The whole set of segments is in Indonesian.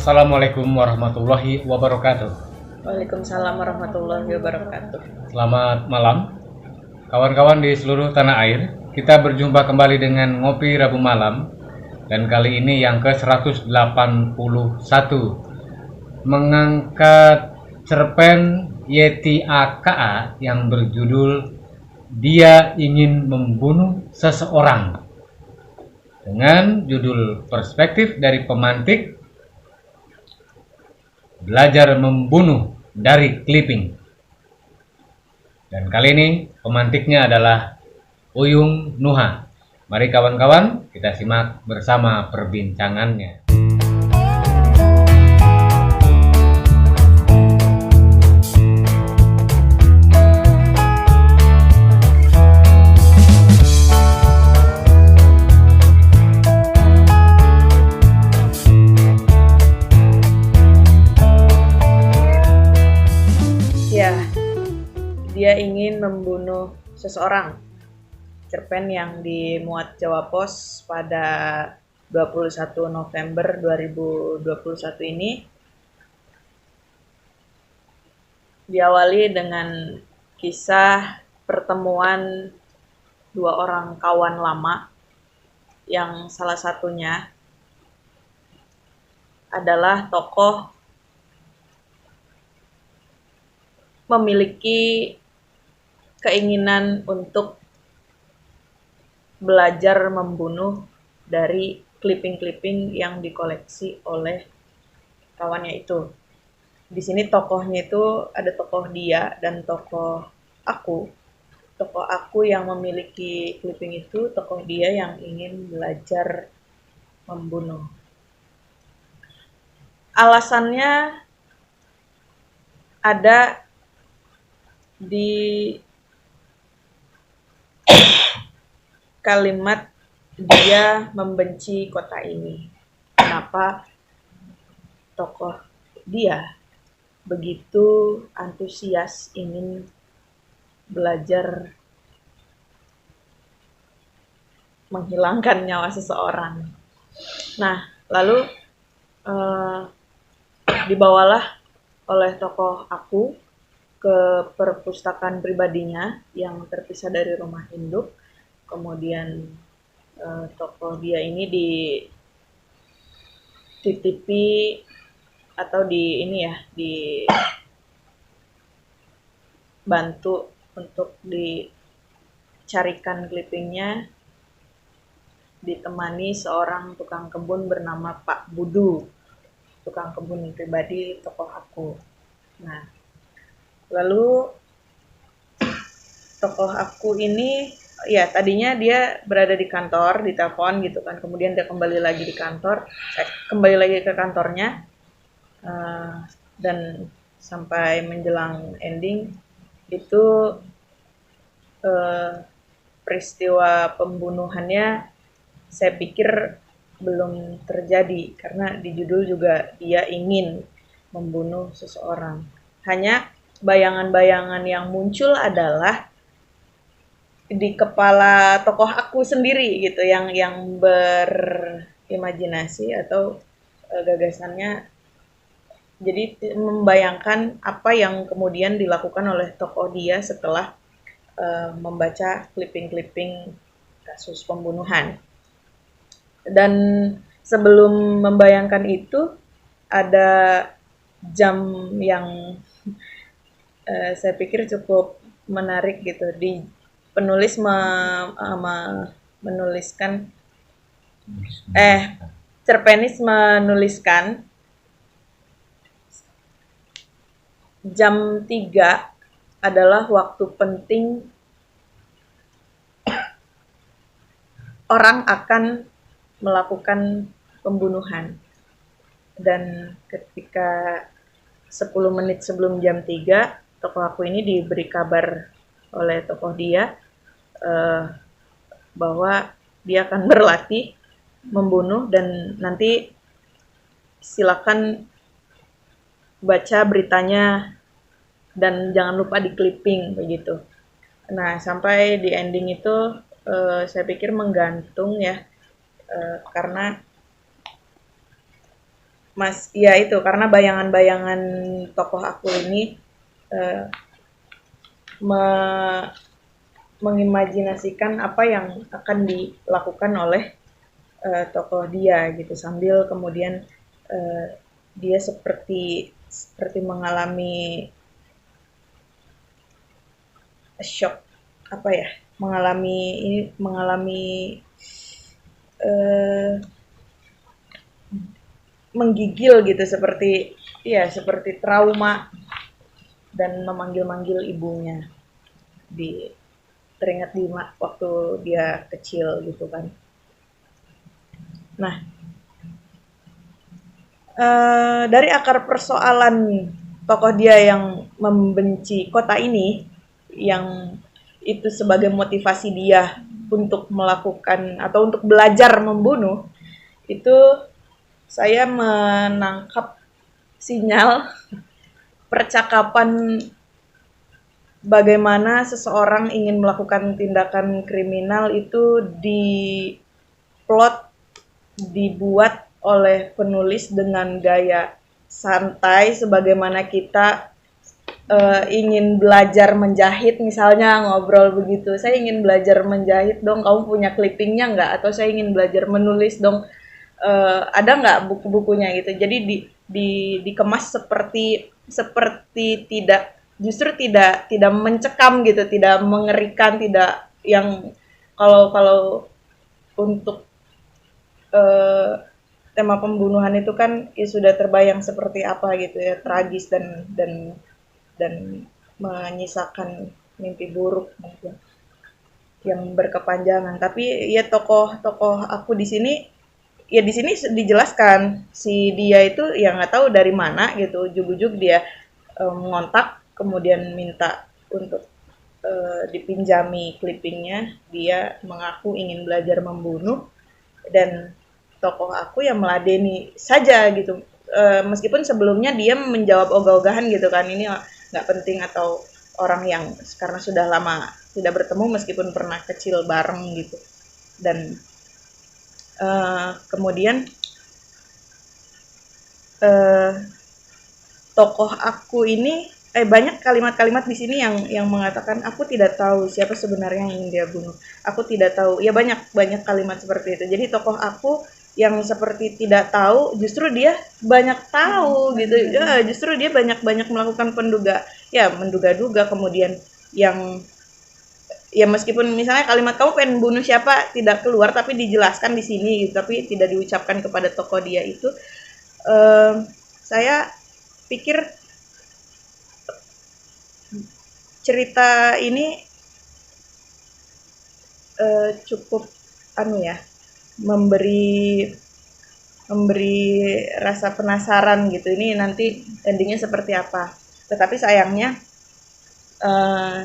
Assalamualaikum warahmatullahi wabarakatuh. Waalaikumsalam warahmatullahi wabarakatuh. Selamat malam, kawan-kawan di seluruh tanah air. Kita berjumpa kembali dengan Ngopi Rabu Malam, dan kali ini yang ke-181, mengangkat cerpen Yeti AKA yang berjudul Dia Ingin Membunuh Seseorang, dengan judul perspektif dari pemantik, belajar membunuh dari clipping. Dan kali ini pemantiknya adalah Uyung Nuha. Mari kawan-kawan, kita simak bersama perbincangannya. Ya, dia ingin membunuh seseorang. Cerpen yang dimuat Jawa Pos pada 21 November 2021 ini diawali dengan kisah pertemuan dua orang kawan lama yang salah satunya adalah tokoh memiliki keinginan untuk belajar membunuh dari clipping-clipping yang dikoleksi oleh kawannya itu. Di sini tokohnya itu ada tokoh dia dan tokoh aku. Tokoh aku yang memiliki clipping itu, tokoh dia yang ingin belajar membunuh. Alasannya ada di kalimat dia membenci kota ini. Kenapa tokoh dia begitu antusias ingin belajar menghilangkan nyawa seseorang. Nah, lalu dibawalah oleh tokoh aku ke perpustakaan pribadinya yang terpisah dari rumah induk. Kemudian tokoh dia ini dititipi atau dibantu untuk dicarikan clippingnya, ditemani seorang tukang kebun bernama Pak Budu, tukang kebun pribadi tokoh aku. Nah, lalu tokoh aku ini ya tadinya dia berada di kantor, di telepon gitu kan, kemudian dia kembali lagi di kantor, kembali lagi ke kantornya, dan sampai menjelang ending itu peristiwa pembunuhannya saya pikir belum terjadi karena di judul juga dia ingin membunuh seseorang. Hanya bayangan-bayangan yang muncul adalah di kepala tokoh aku sendiri gitu, yang berimajinasi atau gagasannya jadi membayangkan apa yang kemudian dilakukan oleh tokoh dia setelah membaca clipping-clipping kasus pembunuhan. Dan sebelum membayangkan itu ada jam yang saya pikir cukup menarik gitu. Penulis menuliskan cerpenis menuliskan jam 3 adalah waktu penting orang akan melakukan pembunuhan. Dan ketika 10 menit sebelum jam 3, tokoh aku ini diberi kabar oleh tokoh dia bahwa dia akan berlatih membunuh dan nanti silakan baca beritanya dan jangan lupa di clipping begitu. Nah, sampai di ending itu saya pikir menggantung ya, karena Ya itu karena bayangan-bayangan tokoh aku ini eh, me- mengimajinasikan apa yang akan dilakukan oleh tokoh dia gitu sambil kemudian eh, dia seperti mengalami shock apa ya mengalami eh, menggigil gitu seperti trauma dan memanggil-manggil ibunya di teringat waktu dia kecil gitu kan. Nah, dari akar persoalan tokoh dia yang membenci kota ini, yang itu sebagai motivasi dia untuk melakukan atau untuk belajar membunuh, itu saya menangkap sinyal percakapan bagaimana seseorang ingin melakukan tindakan kriminal itu diplot, dibuat oleh penulis dengan gaya santai sebagaimana kita ingin belajar menjahit misalnya ngobrol begitu. Saya ingin belajar menjahit dong, kamu punya clippingnya nggak? Atau saya ingin belajar menulis dong, ada nggak buku-bukunya gitu. Jadi dikemas seperti seperti tidak justru tidak mencekam gitu, tidak mengerikan, tidak yang kalau kalau untuk eh, tema pembunuhan itu kan ya sudah terbayang seperti apa gitu ya, tragis dan menyisakan mimpi buruk mungkin yang berkepanjangan. Tapi ya tokoh-tokoh aku di sini ya di sini dijelaskan si dia itu ya nggak tahu dari mana gitu, ujug-ujug dia ngontak kemudian minta untuk dipinjami clippingnya, dia mengaku ingin belajar membunuh dan tokoh aku yang meladeni saja gitu. Meskipun sebelumnya dia menjawab ogah-ogahan gitu kan, ini nggak penting atau orang yang karena sudah lama tidak bertemu meskipun pernah kecil bareng gitu. Dan kemudian uh, tokoh aku ini banyak kalimat-kalimat di sini yang mengatakan aku tidak tahu siapa sebenarnya yang ingin dia bunuh. Aku tidak tahu. Ya banyak banyak kalimat seperti itu. Jadi tokoh aku yang seperti tidak tahu justru dia banyak tahu gitu. Ya, justru dia banyak-banyak melakukan menduga-duga kemudian yang ya meskipun misalnya kalimat kamu pengen bunuh siapa tidak keluar tapi dijelaskan di sini gitu, tapi tidak diucapkan kepada tokoh dia itu saya pikir cerita ini cukup ya memberi memberi rasa penasaran gitu ini nanti endingnya seperti apa. Tetapi sayangnya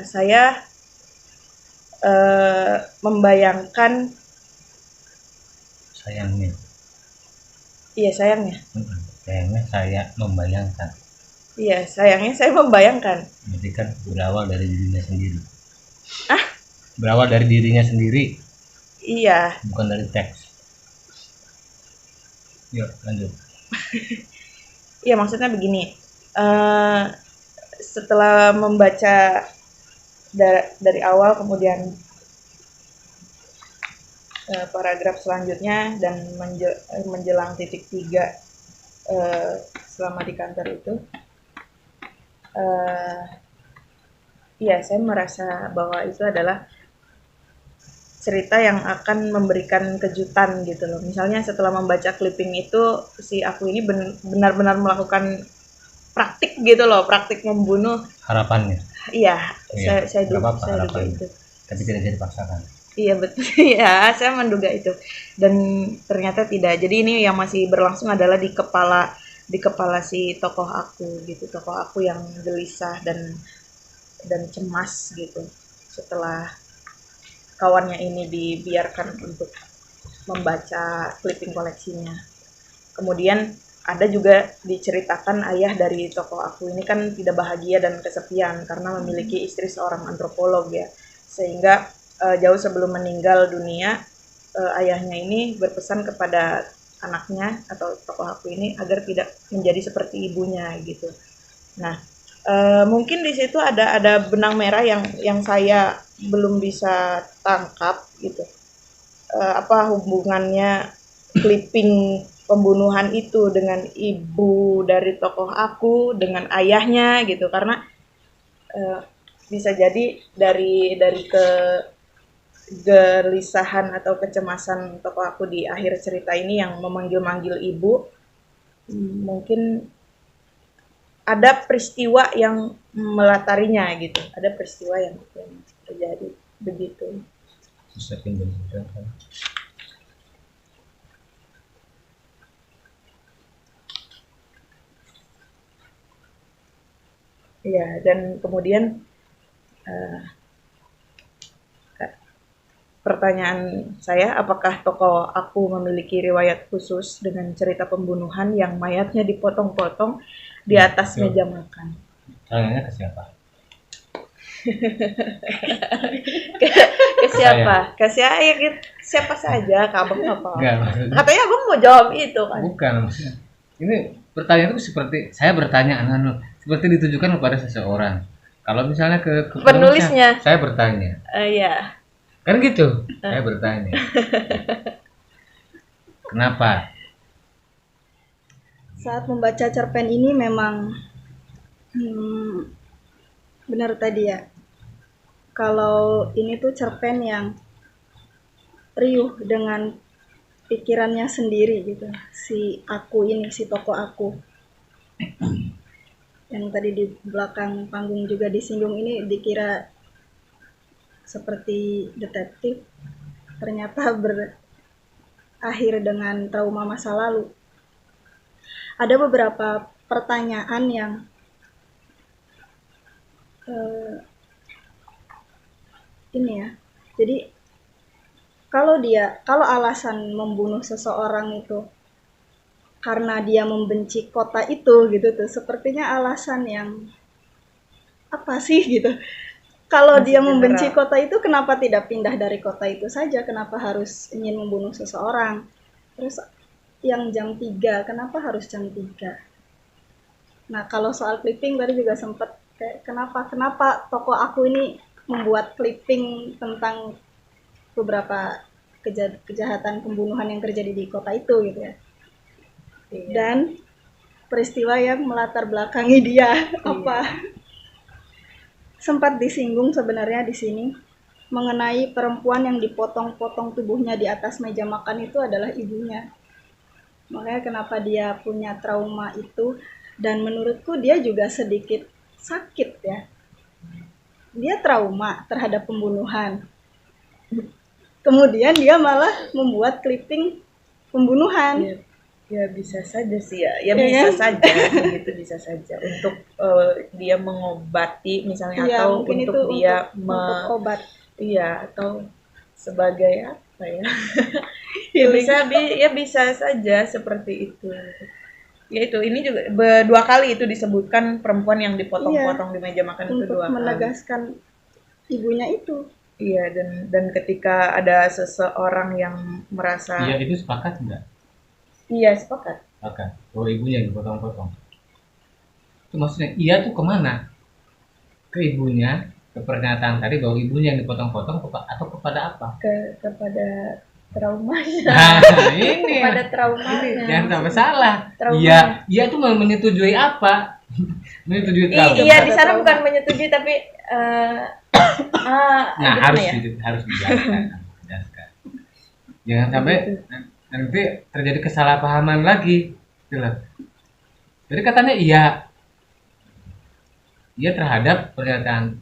saya membayangkan Sayangnya. iya sayangnya Sayangnya saya membayangkan. iya sayangnya saya membayangkan Berarti kan berawal dari dirinya sendiri. Berawal dari dirinya sendiri, iya bukan dari teks. Yuk lanjut. iya maksudnya begini eh, setelah membaca dari awal kemudian paragraf selanjutnya dan menjelang titik 3 selama di kantor itu iya saya merasa bahwa itu adalah cerita yang akan memberikan kejutan gitu loh. Misalnya setelah membaca clipping itu si aku ini benar-benar melakukan praktik gitu loh, praktik membunuh. Harapannya. Iya, Iya, saya nggak apa-apa duga harapannya. itu. Tapi tidak bisa dipaksakan. Iya betul ya, saya menduga itu. Dan ternyata tidak. Jadi ini yang masih berlangsung adalah di kepala si tokoh aku gitu, tokoh aku yang gelisah dan cemas gitu. Setelah kawannya ini dibiarkan untuk membaca clipping koleksinya. Kemudian ada juga diceritakan ayah dari tokoh aku ini kan tidak bahagia dan kesepian karena memiliki istri seorang antropolog ya. Sehingga jauh sebelum meninggal dunia ayahnya ini berpesan kepada anaknya atau tokoh aku ini agar tidak menjadi seperti ibunya gitu. Nah, mungkin di situ ada benang merah yang saya belum bisa tangkap gitu. Apa hubungannya clipping pembunuhan itu dengan ibu dari tokoh aku dengan ayahnya gitu, karena bisa jadi dari kegelisahan atau kecemasan tokoh aku di akhir cerita ini yang memanggil-manggil ibu, mungkin ada peristiwa yang melatarinya gitu, ada peristiwa yang terjadi begitu. Ya, dan kemudian pertanyaan saya, apakah tokoh aku memiliki riwayat khusus dengan cerita pembunuhan yang mayatnya dipotong-potong di atas meja makan? Tanyanya ke siapa? Ke siapa? Ke saya, siapa saja, Kak Abang apa? Enggak, maksudnya. Katanya Abang mau jawab itu kan? Bukan, maksudnya. Ini pertanyaan itu seperti saya bertanya, seperti ditujukan kepada seseorang. Kalau misalnya ke penulisnya, saya bertanya. Iya. Kan gitu, saya bertanya. Kenapa? Saat membaca cerpen ini memang benar tadi ya. Kalau ini tuh cerpen yang riuh dengan pikirannya sendiri gitu. Si aku ini, si tokoh aku. Yang tadi di belakang panggung juga disinggung ini dikira seperti detektif, ternyata berakhir dengan trauma masa lalu. Ada beberapa pertanyaan yang ini ya. Jadi kalau alasan membunuh seseorang itu karena dia membenci kota itu gitu tuh, sepertinya alasan yang apa sih gitu. Kalau dia membenci kota itu, kenapa tidak pindah dari kota itu saja? Kenapa harus ingin membunuh seseorang? Terus yang jam 3, kenapa harus jam 3? Nah, kalau soal clipping tadi juga sempat kayak kenapa tokoh aku ini membuat clipping tentang beberapa kejahatan pembunuhan yang terjadi di kota itu gitu ya. Iya. Dan peristiwa yang melatar belakangi dia apa? Sempat disinggung sebenarnya di sini mengenai perempuan yang dipotong-potong tubuhnya di atas meja makan itu adalah ibunya. Makanya kenapa dia punya trauma itu, dan menurutku dia juga sedikit sakit ya. Dia trauma terhadap pembunuhan. Kemudian dia malah membuat clipping pembunuhan. Ya bisa saja sih ya bisa saja gitu, bisa saja untuk dia mengobati misalnya, atau untuk dia untuk obat. Iya, atau sebagai apa ya? bisa saja seperti itu. Ya itu, ini juga dua kali itu disebutkan perempuan yang dipotong-potong di meja makan itu dua kali. Untuk menegaskan ibunya itu. Iya, dan ketika ada seseorang yang merasa. Iya, itu sepakat enggak? Iya, sepakat. Sepakat. Bahwa ibunya dipotong-potong. Itu maksudnya iya tuh kemana? Ke ibunya, ke pernyataan tadi bahwa ibunya yang dipotong-potong atau kepada apa? Kepada traumanya. Nah, ini. Kepada traumanya. Jangan sampai salah. Iya tuh menyetujui apa? Menyetujui trauma. Iya, di sana bukan menyetujui tapi harus dijelaskan. Jangan sampai nanti terjadi kesalahpahaman lagi. Jadi katanya iya terhadap pernyataan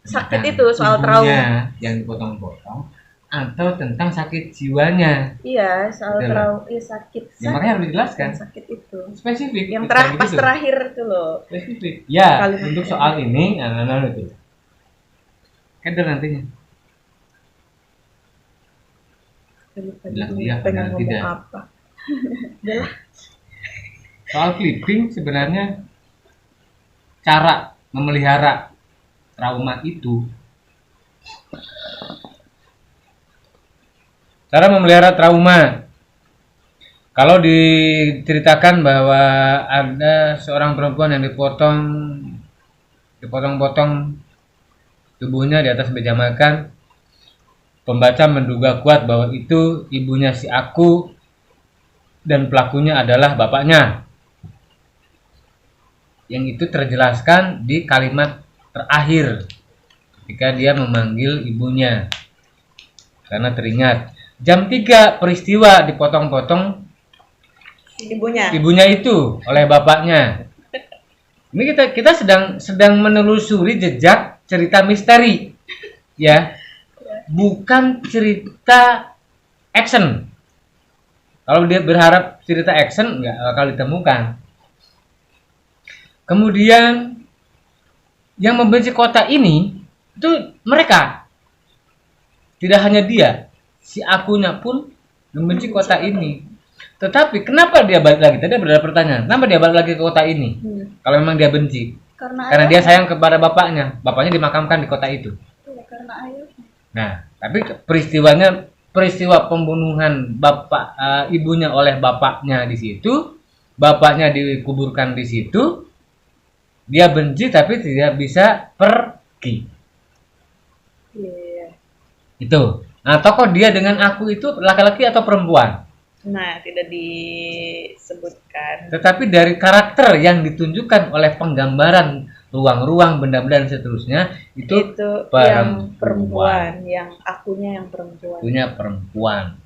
sakit itu, soal trauma yang dipotong-potong, atau tentang sakit jiwanya. Iya, soal trauma, sakit. Ya, makanya harus dijelaskan. Sakit itu spesifik. Yang pas terakhir itu loh. Spesifik. Ya, untuk soal ini, itu. Keder nantinya. Bilang iya, pengen ngomong tidak. Apa? Soal clipping sebenarnya cara memelihara trauma itu. Cara memelihara trauma Kalau diceritakan bahwa ada seorang perempuan yang dipotong-potong tubuhnya di atas meja makan, pembaca menduga kuat bahwa itu ibunya si Aku dan pelakunya adalah bapaknya. Yang itu terjelaskan di kalimat terakhir ketika dia memanggil ibunya. Karena teringat jam 3 peristiwa dipotong-potong ibunya itu oleh bapaknya. Ini kita sedang menelusuri jejak cerita misteri, ya, bukan cerita action. Kalau dia berharap cerita action nggak bakal ditemukan. Kemudian yang membenci kota ini itu mereka, tidak hanya dia, si Akunya pun membenci kota ini. Tetapi kenapa dia balik lagi? Tadi ada pertanyaan. Kenapa dia balik lagi ke kota ini? Kalau memang dia benci. Karena dia sayang kepada bapaknya. Bapaknya dimakamkan di kota itu. Ya, karena ayahnya. Nah, tapi peristiwa pembunuhan ibunya oleh bapaknya di situ, bapaknya dikuburkan di situ. Dia benci tapi tidak bisa pergi. Iya. Itu. Nah, tokoh dia dengan Aku itu laki-laki atau perempuan? Nah, tidak disebutkan. Tetapi dari karakter yang ditunjukkan oleh penggambaran ruang-ruang, benda-benda dan seterusnya itu yang perempuan, yang Akunya yang perempuan. Punya perempuan.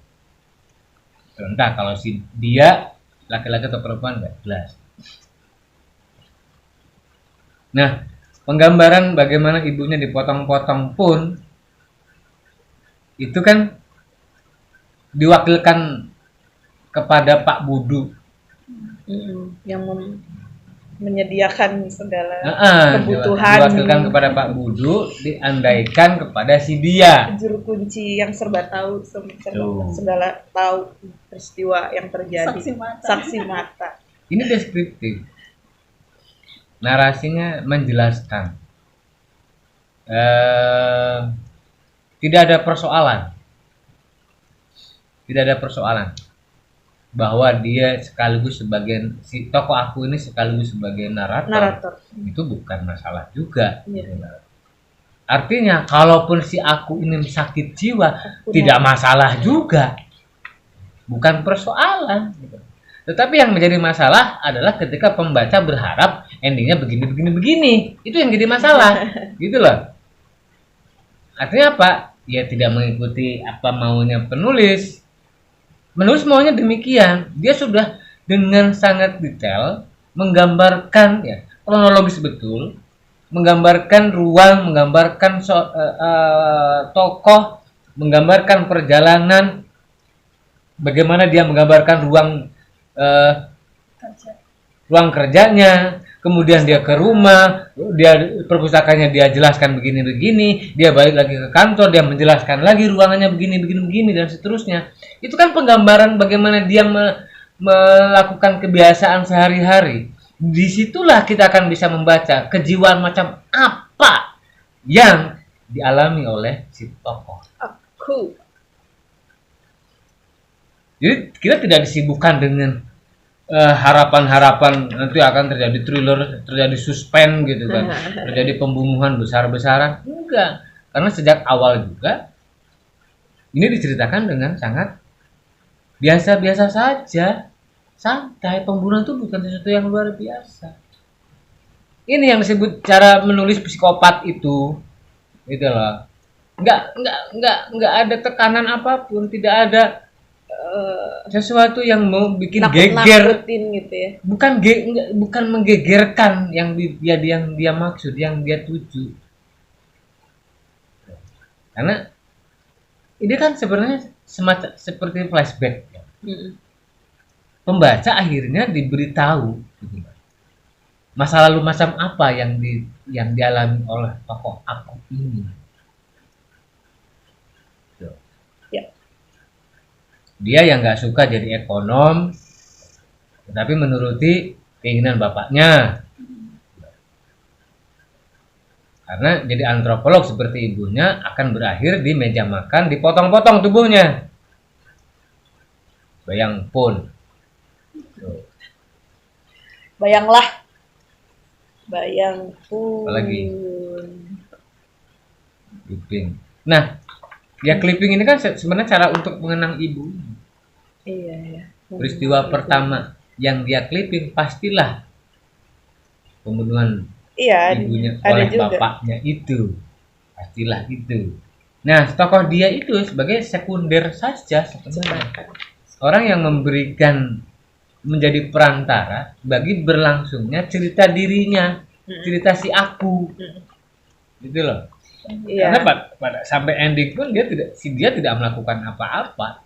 Entah kalau si dia laki-laki atau perempuan nggak jelas. Nah, penggambaran bagaimana ibunya dipotong-potong pun itu kan diwakilkan kepada Pak Budu yang menyediakan segala kebutuhan. Diwakilkan kepada Pak Budu, diandaikan kepada si dia. Juru kunci yang serba tahu, segala tahu peristiwa yang terjadi. Saksi mata. Ini deskriptif. Narasinya menjelaskan. Tidak ada persoalan. Tidak ada persoalan bahwa dia sekaligus sebagai si tokoh Aku ini sekaligus sebagai narator. Itu bukan masalah juga. Artinya kalaupun si Aku ini sakit jiwa tidak masalah juga, bukan persoalan. Tetapi yang menjadi masalah adalah ketika pembaca berharap endingnya begini. Itu yang jadi masalah, gitu loh. Artinya apa? Dia tidak mengikuti apa maunya penulis. Menulis maunya demikian. Dia sudah dengan sangat detail menggambarkan, ya, kronologis betul, menggambarkan ruang, menggambarkan tokoh, menggambarkan perjalanan, bagaimana dia menggambarkan ruang kerjanya, kemudian dia ke rumah, dia perpustakanya dia jelaskan begini, dia balik lagi ke kantor, dia menjelaskan lagi ruangannya begini dan seterusnya. Itu kan penggambaran bagaimana dia melakukan kebiasaan sehari-hari. Disitulah kita akan bisa membaca kejiwaan macam apa yang dialami oleh si tokoh. Aku. Jadi kita tidak disibukkan dengan harapan-harapan nanti akan terjadi thriller, terjadi suspense gitu kan, terjadi pembunuhan besar-besaran. Enggak, karena sejak awal juga ini diceritakan dengan sangat biasa-biasa saja, santai. Pembunuhan itu bukan sesuatu yang luar biasa. Ini yang disebut cara menulis psikopat itu, gitu loh. Enggak ada tekanan apapun, tidak ada sesuatu yang mau bikin geger, gitu ya. Bukan menggegerkan yang dia maksud, yang dia tuju. Karena ini kan sebenarnya semacam seperti flashback. Pembaca akhirnya diberitahu masa lalu macam apa yang dialami oleh tokoh Aku ini. Dia yang nggak suka jadi ekonom, tetapi menuruti keinginan bapaknya. Karena jadi antropolog seperti ibunya akan berakhir di meja makan dipotong-potong tubuhnya. Bayang pun. Tuh. Bayanglah. Bayang pun. Apalagi? Clipping. Nah, ya clipping ini kan sebenarnya cara untuk mengenang ibu. Iya, iya. Peristiwa pertama yang dia clipping pastilah pembunuhan Iya, ibunya ada oleh juga. bapaknya itu. Pastilah itu. Nah, tokoh dia itu sebagai sekunder saja sebenarnya. Orang yang memberikan menjadi perantara bagi berlangsungnya cerita dirinya, cerita si aku. Gitu loh. Iya. Karena pada sampai ending pun dia tidak melakukan apa-apa.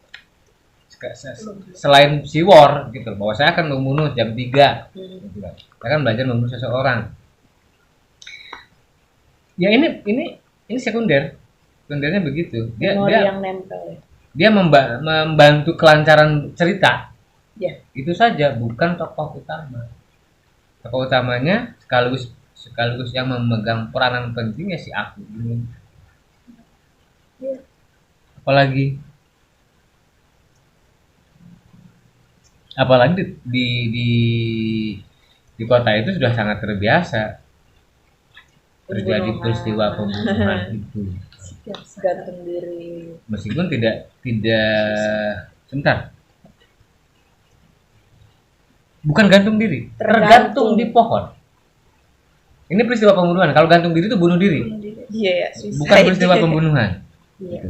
Selain si war gitu, bahwa saya akan membunuh jam 3. Gitu. Saya akan belajar membunuh seseorang. Ya ini sekunder. Sekundernya begitu. Memori yang nempel. Dia membantu kelancaran cerita. Ya. Itu saja, bukan tokoh utama. Tokoh utamanya sekaligus yang memegang peranan penting ya si aku ini. Ya. Apalagi di kota itu sudah sangat terbiasa terjadi peristiwa pembunuhan itu. Gantung diri. Meskipun tidak sebentar. Bukan gantung diri, tergantung di pohon. Ini peristiwa pembunuhan. Kalau gantung diri itu bunuh diri. Iya ya. Bukan peristiwa pembunuhan. Iya. Gitu.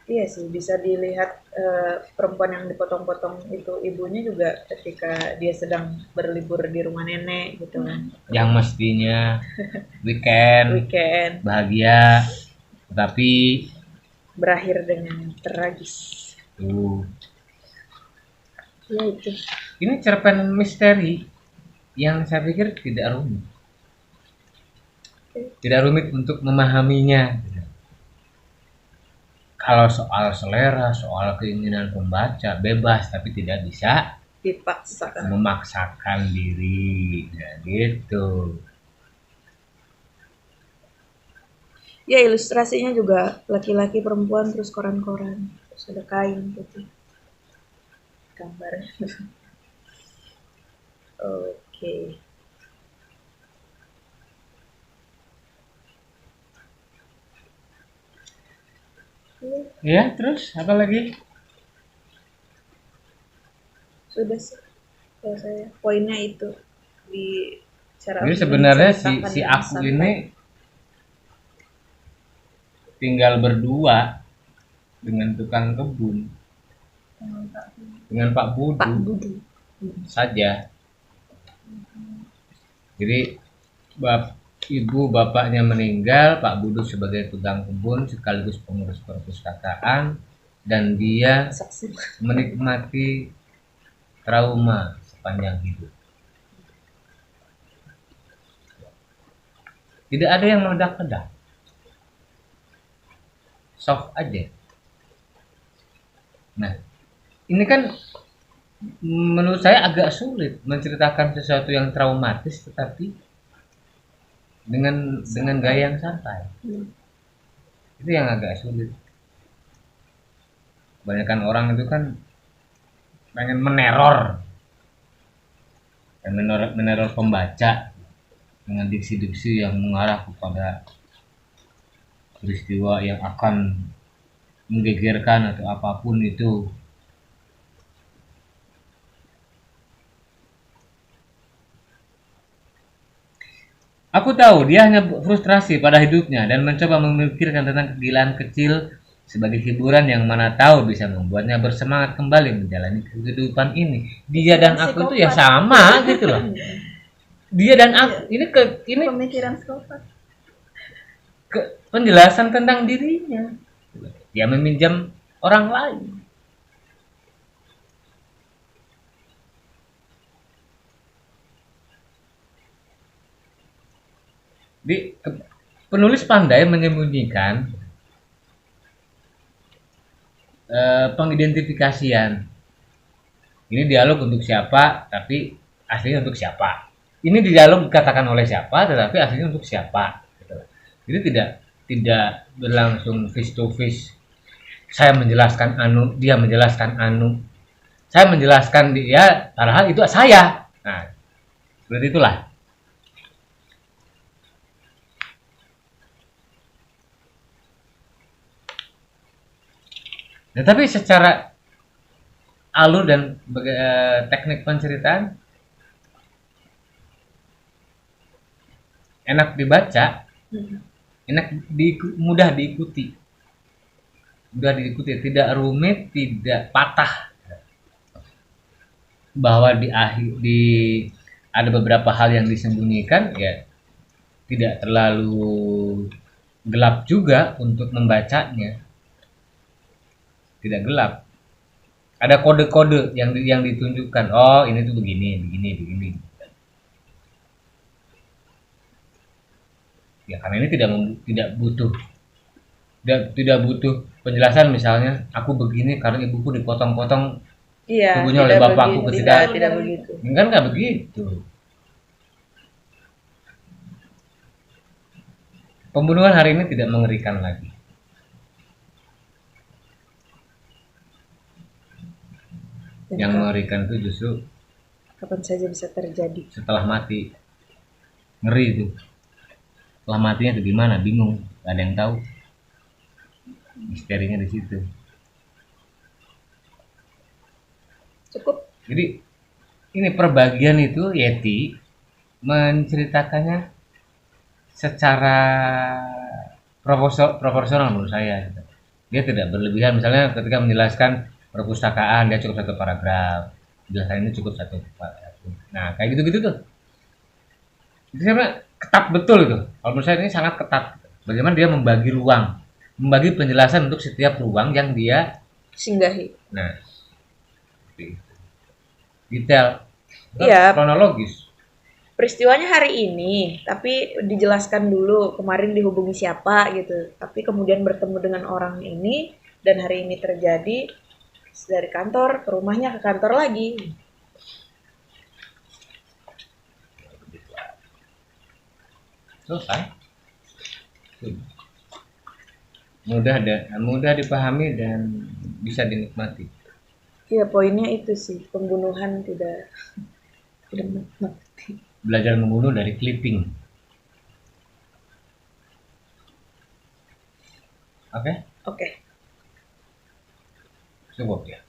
Iya sih, bisa dilihat perempuan yang dipotong-potong itu ibunya juga ketika dia sedang berlibur di rumah nenek gitu kan. Yang mestinya weekend bahagia, tetapi berakhir dengan tragis. Ya itu. Ini cerpen misteri yang saya pikir tidak rumit. Tidak rumit untuk memahaminya. Kalau soal selera, soal keinginan pembaca bebas, tapi tidak bisa dipaksakan, memaksakan diri, ya gitu. Ya ilustrasinya juga laki-laki perempuan terus koran-koran, terus ada kain gitu, gambarnya. Oke. Ya, terus apa lagi? Sudah sih, kalau saya poinnya itu di cara. Jadi sebenarnya si aku ini tinggal berdua dengan tukang kebun, dengan Pak Budu saja. Jadi ibu bapaknya meninggal, Pak Budu sebagai tukang kebun sekaligus pengurus perpustakaan, dan dia menikmati trauma sepanjang hidup. Tidak ada yang meledak-ledak, soft aja. Nah, ini kan menurut saya agak sulit menceritakan sesuatu yang traumatis tetapi dengan gaya yang santai. Itu yang agak sulit. Kebanyakan orang itu kan pengen meneror pembaca dengan diksi-diksi yang mengarah kepada peristiwa yang akan menggegerkan atau apapun itu. Aku tahu dia hanya frustrasi pada hidupnya dan mencoba memikirkan tentang kegilaan kecil sebagai hiburan yang mana tahu bisa membuatnya bersemangat kembali menjalani kehidupan ini. Dia dan aku itu ya sama gitu loh. Dia dan aku ini pemikiran psikopat. Penjelasan tentang dirinya. Dia meminjam orang lain. Penulis pandai menyembunyikan pengidentifikasian. Ini dialog untuk siapa, tapi aslinya untuk siapa. Ini dialog dikatakan oleh siapa, tetapi aslinya untuk siapa. Jadi tidak berlangsung face to face saya menjelaskan anu, dia menjelaskan anu, saya menjelaskan dia, padahal itu saya. Nah, seperti itulah. Nah, tapi secara alur dan teknik penceritaan enak dibaca, mudah diikuti, tidak rumit, tidak patah. Bahwa ada beberapa hal yang disembunyikan, ya tidak terlalu gelap juga untuk membacanya, tidak gelap. Ada kode-kode yang ditunjukkan. Oh, ini tuh begini. Ya, karena ini tidak butuh penjelasan, misalnya aku begini karena ibuku dipotong-potong Iya, tubuhnya oleh bapakku ketika tidak begitu. kan nggak begitu. Pembunuhan hari ini tidak mengerikan lagi. Yang mengerikan itu justru kapan saja bisa terjadi. Setelah mati, ngeri itu. Setelah matinya itu gimana? Bingung, gak ada yang tahu. Misterinya di situ. Cukup. Jadi ini perbagian itu Yeti menceritakannya secara proporsional menurut saya. Dia tidak berlebihan. Misalnya ketika menjelaskan perpustakaan dia cukup 1 paragraf, penjelasan ini cukup 1 paragraf. Nah, kayak gitu-gitu tuh. Itu sebenarnya ketat betul itu. Kalau menurut saya ini sangat ketat. Bagaimana dia membagi ruang, membagi penjelasan untuk setiap ruang yang dia singgahi. Nah, detail, iya, kronologis. Peristiwanya hari ini, tapi dijelaskan dulu kemarin dihubungi siapa gitu. Tapi kemudian bertemu dengan orang ini dan hari ini terjadi dari kantor ke rumahnya ke kantor lagi. Selesai. Mudah dipahami dan bisa dinikmati. Iya, poinnya itu sih, pembunuhan tidak menikmati. Belajar membunuh dari clipping. Oke? Oke. Cukup ya.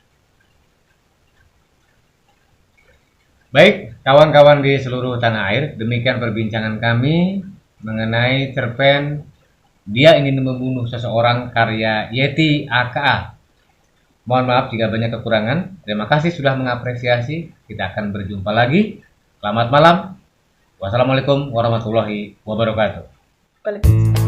Baik, kawan-kawan di seluruh tanah air, demikian perbincangan kami mengenai cerpen Dia Ingin Membunuh Seseorang karya Yeti aka. Mohon maaf jika banyak kekurangan. Terima kasih sudah mengapresiasi. Kita akan berjumpa lagi. Selamat malam. Wassalamualaikum warahmatullahi wabarakatuh. Waalaikumsalam.